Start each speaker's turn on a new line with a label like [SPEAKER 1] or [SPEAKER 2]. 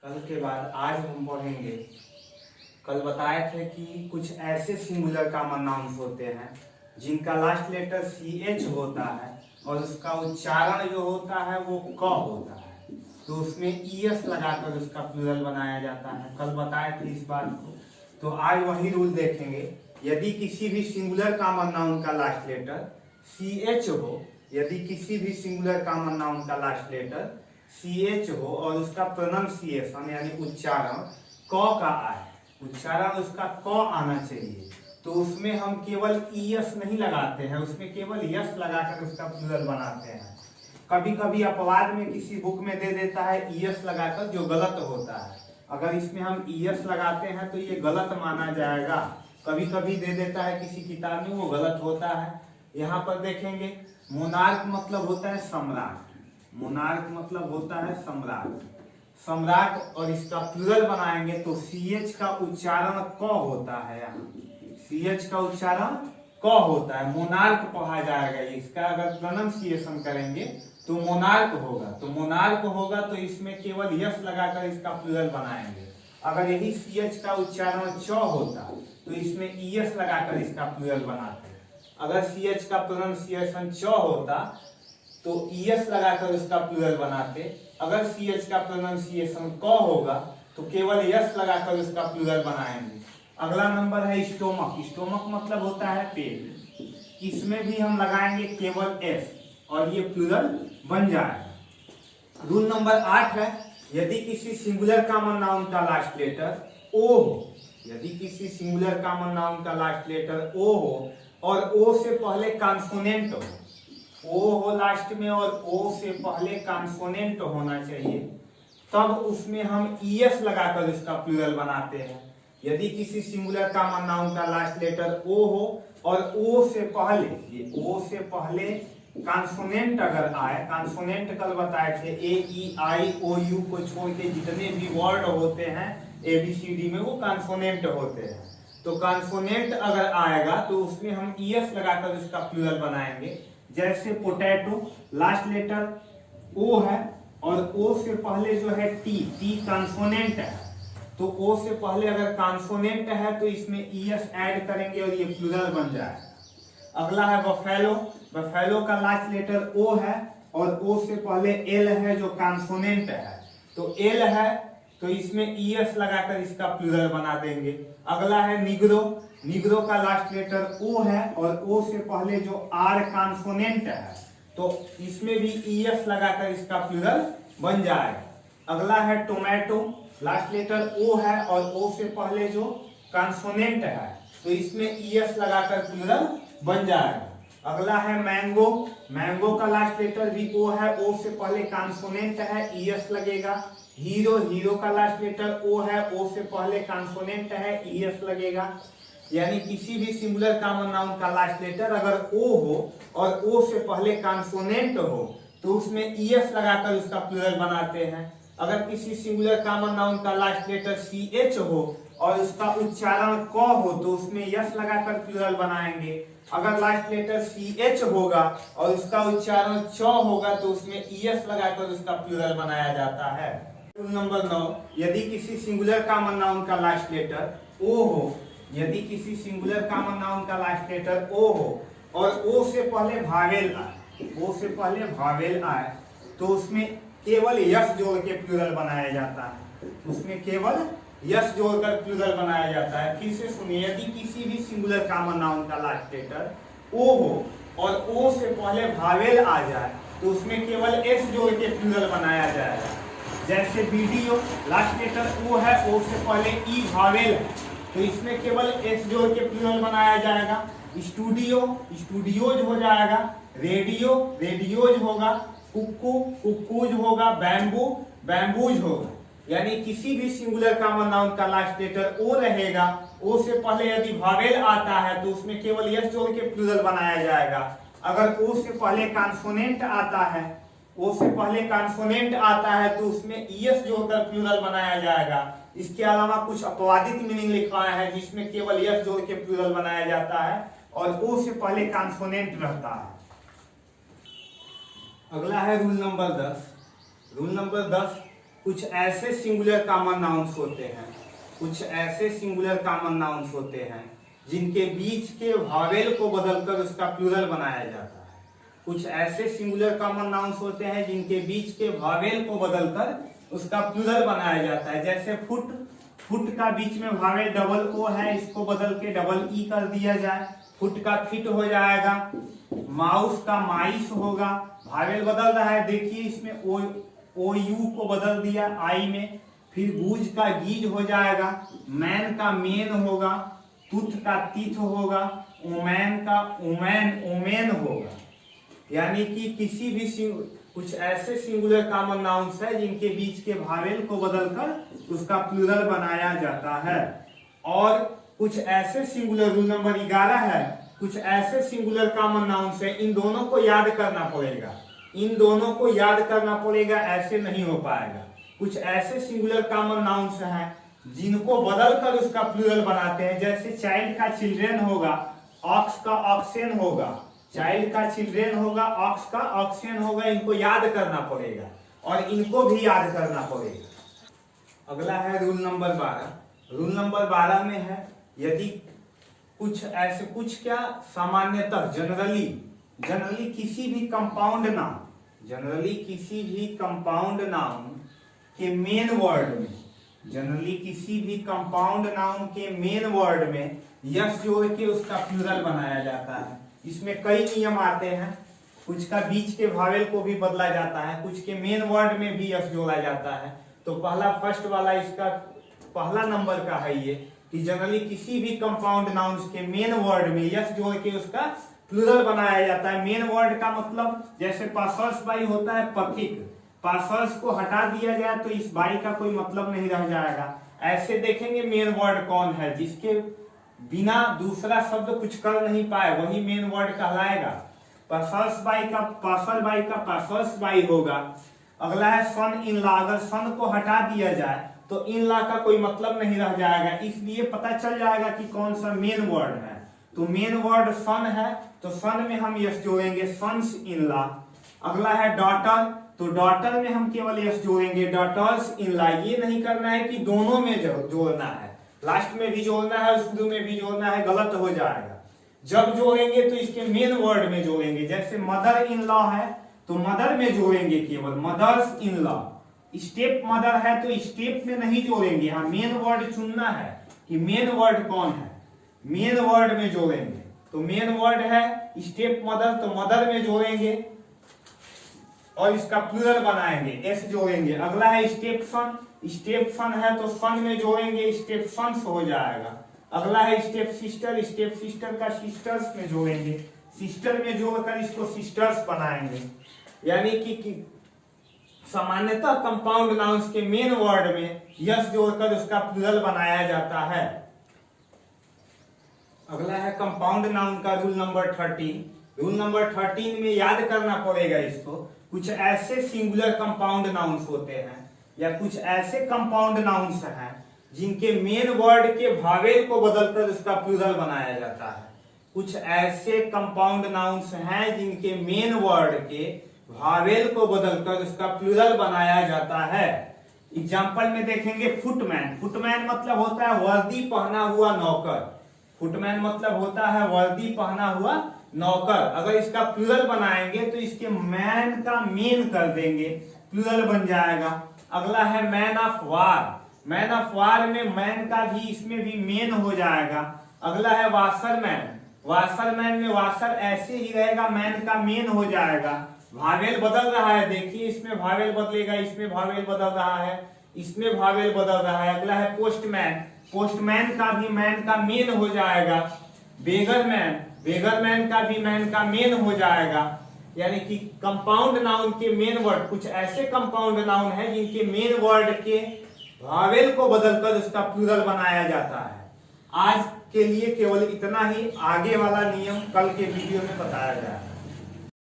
[SPEAKER 1] कल के बाद आज हम पढ़ेंगे। कल बताए थे कि कुछ ऐसे सिंगुलर कॉमन नाउन्स होते हैं जिनका लास्ट लेटर CH होता है और उसका उच्चारण जो होता है वो क होता है, तो उसमें ES लगाकर उसका प्लूरल बनाया जाता है। कल बताए थे इस बात को, तो आज वही रूल देखेंगे। यदि किसी भी सिंगुलर कॉमन नाउन का लास्ट लेटर CH हो, यदि किसी भी सिंगुलर कॉमन नाउन का लास्ट लेटर CH हो और उसका प्रोनाउंसिएशन यानी उच्चारण क का आए, उच्चारण उसका क आना चाहिए, तो उसमें हम केवल ES नहीं लगाते हैं, उसमें केवल यस लगाकर उसका प्लूरल बनाते हैं। कभी कभी अपवाद में किसी बुक में दे देता है ES लगाकर, जो गलत होता है। अगर इसमें हम ES लगाते हैं तो ये गलत माना जाएगा। कभी कभी दे देता है किसी किताब में, वो गलत होता है। यहाँ पर देखेंगे, मोनार्क मतलब होता है सम्राट, मोनार्क मतलब होता है सम्राट, सम्राट, और इसका प्लूरल बनाएंगे तो CH का उच्चारण क होता है। यहाँ CH का उच्चारण क होता है, मोनार्क पढ़ा जाएगा। इसका अगर प्रोनाउंसिएशन करेंगे तो मोनार्क होगा, तो मोनार्क होगा तो इसमें केवल यस लगाकर इसका प्लूरल बनाएंगे। अगर यही CH का उच्चारण च होता तो इसमें ES लगाकर इसका प्लूरल बनाते। अगर CH का प्रोनाउंसिएशन च होता तो ES लगाकर उसका प्लूरल बनाते। अगर CH का प्रोनाउंसिएशन क होगा तो केवल यस लगाकर उसका प्लूरल बनाएंगे। अगला नंबर है स्टोमक। स्टोमक मतलब होता है पेट, इसमें भी हम लगाएंगे केवल S और ये प्लूरल बन जाएगा। रूल नंबर 8 है, यदि किसी सिंगुलर कॉमन नाउन का लास्ट लेटर O हो, यदि किसी सिंगुलर कॉमन नाउन का लास्ट लेटर O हो और O से पहले कॉन्सोनेंट हो, O हो लास्ट में और O से पहले कॉन्सोनेंट होना चाहिए, तब उसमें हम ES लगाकर इसका प्लूरल बनाते हैं। यदि किसी सिंगुलर कॉमन नाउन का लास्ट लेटर O हो और O से पहले, ये O से पहले कॉन्सोनेंट अगर आए, कॉन्सोनेंट कल बताए थे A-E-I-O-U को छोड़ के जितने भी वर्ड होते हैं ABCD में वो कॉन्सोनेंट होते हैं, तो कॉन्सोनेंट अगर आएगा तो उसमें हम ES लगाकर इसका प्लूरल बनाएंगे। जैसे पोटैटो, लास्ट लेटर O है और O से पहले जो है T कॉन्सोनेंट है, तो O से पहले अगर कॉन्सोनेंट है तो इसमें ES ऐड करेंगे और ये प्लूरल बन जाएगा। अगला है बफेलो। बफेलो का लास्ट लेटर O है और O से पहले L है जो कॉन्सोनेंट है, तो L है तो इसमें ES लगाकर इसका प्लूरल बना देंगे। अगला है निग्रो। निग्रो का लास्ट लेटर O है और O से पहले जो R कॉन्सोनेंट है, तो इसमें भी ES लगाकर इसका प्लूरल बन जाएगा। अगला है टोमेटो। लास्ट लेटर O है और O से पहले जो कॉन्सोनेंट है, तो इसमें ES लगाकर प्लूरल बन जाएगा। अगला है मैंगो। मैंगो का लास्ट लेटर भी O है, O से पहले कॉन्सोनेंट है, ES लगेगा। हीरो। हीरो का लास्ट लेटर O है, O से पहले कॉन्सोनेंट है, ES लगेगा। यानी किसी भी सिंगुलर कॉमन नाउन का लास्ट लेटर अगर O हो और O से पहले कॉन्सोनेंट हो तो उसमें ES लगाकर उसका प्लूरल बनाते हैं। अगर किसी सिंगुलर कॉमन नाउन का लास्ट लेटर CH हो और उसका उच्चारण क हो तो उसमें यस लगाकर प्लूरल बनाएंगे। अगर लास्ट लेटर CH होगा और उसका उच्चारण च होगा तो उसमें ES लगाकर उसका प्लूरल बनाया जाता है। रूल नंबर 9, यदि किसी सिंगुलर कॉमन नाउन का लास्ट लेटर O हो, यदि किसी सिंगुलर कॉमन नाउन का लास्ट लेटर O हो और O से पहले भावेल आए, O से पहले भावेल आए तो उसमें केवल यस जोड़ के प्लूरल बनाया जाता है, उसमें केवल यस जोड़कर प्लूरल बनाया जाता है। फिर से सुनिए, यदि किसी भी सिंगुलर कॉमन नाउन का लास्ट लेटर O हो और O से पहले भावेल आ जाए तो उसमें केवल S जोड़ के प्लूरल बनाया जाएगा। जैसे वीडियो, लास्ट लेटर O है, O से पहले E भावेल है, तो इसमें केवल S जोड़ के प्लूरल बनाया जाएगा। स्टूडियो, स्टूडियोज हो जाएगा। रेडियो, रेडियोज होगा। कुक्कू, कुक्कूज होगा। बैम्बू, बैम्बूज होगा। यानी किसी भी सिंगुलर कॉमन नाउन का लास्ट लेटर O रहेगा, O से पहले यदि भावेल आता है तो उसमें केवल यस जोड़ के प्लूरल बनाया जाएगा। अगर O से पहले कॉन्सोनेंट आता है, O से पहले कॉन्सोनेंट आता है तो उसमें ES जोड़कर प्लूरल बनाया जाएगा। इसके अलावा कुछ अपवादित मीनिंग लिखवाया है जिसमें केवल यस जोड़ के प्लूरल बनाया जाता है और O से पहले कॉन्सोनेंट रहता है। अगला है रूल नंबर 10। रूल नंबर 10, कुछ ऐसे सिंगुलर कॉमन नाउन्स होते हैं, कुछ ऐसे सिंगुलर कॉमन नाउन्स होते हैं जिनके बीच के वावेल को बदलकर उसका प्लूरल बनाया जाता है। कुछ ऐसे सिंगुलर कॉमन नाउन्स होते हैं जिनके बीच के वावेल को बदलकर उसका प्लूरल बनाया जाता है। जैसे फुट, फुट का बीच में वावेल डबल ओ है, इसको बदल के डबल ई कर दिया जाए, फुट का फिट हो जाएगा। माउस का माइस होगा, वावेल बदल रहा है, देखिए इसमें ओ यू को बदल दिया आई में। फिर गूज का गीज हो जाएगा, मैन का मेन होगा, तुथ का तिथ होगा, ओमैन का ओमैन ओमेन होगा। यानी कि किसी भी कुछ ऐसे सिंगुलर कॉमन नाउन्स है जिनके बीच के वावेल को बदलकर उसका प्लूरल बनाया जाता है। और कुछ ऐसे सिंगुलर, रूल नंबर 11 है, कुछ ऐसे सिंगुलर कॉमन नाउन्स है, इन दोनों को याद करना पड़ेगा, इन दोनों को याद करना पड़ेगा, ऐसे नहीं हो पाएगा। कुछ ऐसे सिंगुलर कॉमन नाउन्स हैं जिनको बदलकर उसका प्लूरल बनाते हैं। जैसे चाइल्ड का चिल्ड्रेन होगा, ऑक्स का ऑक्सेन होगा, चाइल्ड का चिल्ड्रेन होगा, ऑक्स का ऑक्सेन होगा, इनको याद करना पड़ेगा और इनको भी याद करना पड़ेगा। अगला है रूल नंबर 12। रूल नंबर 12 में है, यदि कुछ ऐसे, कुछ क्या सामान्यतः जनरली किसी भी कंपाउंड नाउन, जनरली किसी भी कंपाउंड नाउन के मेन वर्ड में, जनरली किसी भी कंपाउंड नाउन के मेन वर्ड में यस जोड़ के उसका प्लूरल बनाया जाता है। इसमें कई नियम आते हैं, कुछ का बीच के वावेल को भी बदला जाता है, कुछ के मेन वर्ड में भी यस जोड़ा जाता है। तो पहला, फर्स्ट वाला इसका पहला नंबर का है ये कि जनरली किसी भी कंपाउंड नाउन्स के मेन वर्ड में यस जोड़ के उसका प्लूरल बनाया जाता है। मेन वर्ड का मतलब, जैसे पासर्स बाई होता है पथिक, पासर्स को हटा दिया जाए तो इस बाई का कोई मतलब नहीं रह जाएगा। ऐसे देखेंगे मेन वर्ड कौन है, जिसके बिना दूसरा शब्द कुछ कर नहीं पाए वही मेन वर्ड कहलाएगा। पासर्स बाई का पासर बाई का पासर्स बाई होगा। अगला है सन इन लॉ, अगर सन को हटा दिया जाए तो इन लॉ का कोई मतलब नहीं रह जाएगा, इसलिए पता चल जाएगा कि कौन सा मेन वर्ड है। तो मेन वर्ड सन है तो सन में हम यस जोड़ेंगे, सन्स इन लॉ। अगला है डॉटर, तो डॉटर में हम केवल यस जोड़ेंगे, डॉटर्स इन लॉ। ये नहीं करना है कि दोनों में जोड़ना है, लास्ट में भी जोड़ना है, शुरू में भी जोड़ना है, गलत हो जाएगा। जब जोड़ेंगे तो इसके मेन वर्ड में जोड़ेंगे। जैसे मदर इन लॉ है तो मदर में जोड़ेंगे केवल, mother's in law. Step mother है तो स्टेप में नहीं जोड़ेंगे, यहाँ मेन वर्ड चुनना है कि मेन वर्ड कौन है, मेन वर्ड में जोड़ेंगे। तो मेन वर्ड है स्टेप मदर, तो मदर में जोड़ेंगे और इसका प्लूरल बनाएंगे, एस जोड़ेंगे। अगला है स्टेप सन, स्टेप सन है तो सन में जोड़ेंगे, स्टेप सन्स हो जाएगा। अगला है स्टेप सिस्टर, स्टेप सिस्टर का सिस्टर्स में जोड़ेंगे, सिस्टर में जोड़कर इसको सिस्टर्स बनाएंगे। यानी कि सामान्यतः कंपाउंड नाउन्स के मेन वर्ड में यस जोड़कर उसका प्लूरल बनाया जाता है। अगला है कंपाउंड नाउन का रूल नंबर 13। रूल नंबर 13 में याद करना पड़ेगा इसको, कुछ ऐसे सिंगुलर कंपाउंड नाउन्स होते हैं या कुछ ऐसे कंपाउंड नाउन्स हैं जिनके मेन वर्ड के वावेल को बदलकर उसका प्लूरल बनाया जाता है। कुछ ऐसे कंपाउंड नाउन्स हैं जिनके मेन वर्ड के वावेल को बदलकर उसका प्लूरल बनाया जाता है। एग्जाम्पल में देखेंगे फुटमैन, फुटमैन मतलब होता है वर्दी पहना हुआ नौकर, फुटमैन मतलब होता है वर्दी पहना हुआ नौकर। अगर इसका प्लूरल बनाएंगे तो इसके मैन का मेन कर देंगे, प्लूरल बन जाएगा। अगला है man of war, man of war में मैन का भी इसमें भी मेन हो जाएगा। अगला है वाशरमैन, वाशरमैन में वाशर ऐसे ही रहेगा, मैन का मेन हो जाएगा। वावेल बदल रहा है, देखिए इसमें वावेल बदलेगा, इसमें वावेल बदल रहा है, इसमें वावेल बदल रहा है। अगला है पोस्टमैन, पोस्टमैन का भी मैन का मेन हो जाएगा। बेगरमैन, बेगरमैन का भी मैन का मेन हो जाएगा। यानी कि कंपाउंड नाउन के मेन वर्ड, कुछ ऐसे कंपाउंड नाउन है जिनके मेन वर्ड के वावेल को बदलकर उसका प्लूरल बनाया जाता है। आज के लिए केवल इतना ही, आगे वाला नियम कल के वीडियो में बताया जाएगा।